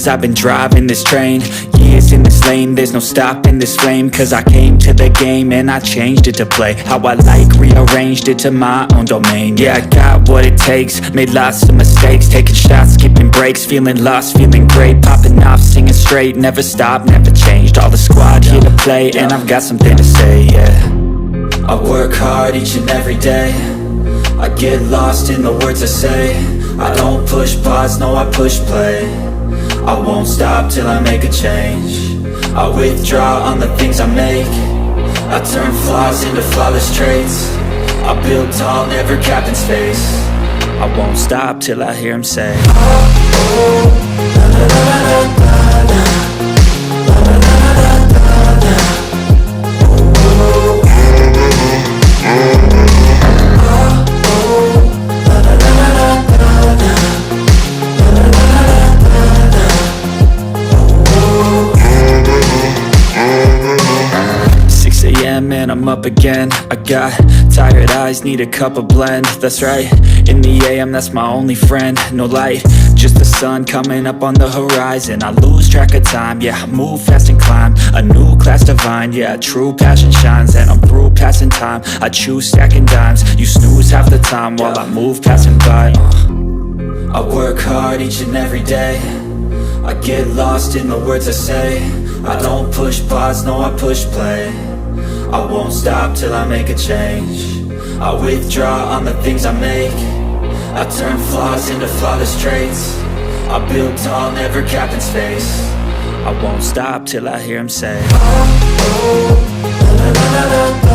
years I've been driving this train, years in this lane, there's no stopping this flame. Cause I came to the game and I changed it to play how I like, rearranged it to my own domain. Yeah, I got what it takes, made lots of mistakes, taking shots, skipping breaks, feeling lost, feeling great, popping off, singing straight, never stopped, never changed. All the squad here to play, and I've got something to say, yeah. I work hard each and every day, I get lost in the words I say. I don't push pause, no I push play. I won't stop till I make a change. I withdraw on the things I make. I turn flaws into flawless traits. I build tall, never capped in space. I won't stop till I hear him say, and I'm up again. I got tired eyes, need a cup of blend. That's right, in the AM, that's my only friend. No light, just the sun coming up on the horizon. I lose track of time, yeah, I move fast and climb a new class divine, yeah, true passion shines. And I'm through passing time, I choose stacking dimes. You snooze half the time while I move passing by. I work hard each and every day, I get lost in the words I say. I don't push pause, no I push play. I won't stop till I make a change. I withdraw on the things I make. I turn flaws into flawless traits. I build tall, never capped in space. I won't stop till I hear him say, oh, oh, la, la, la, la, la.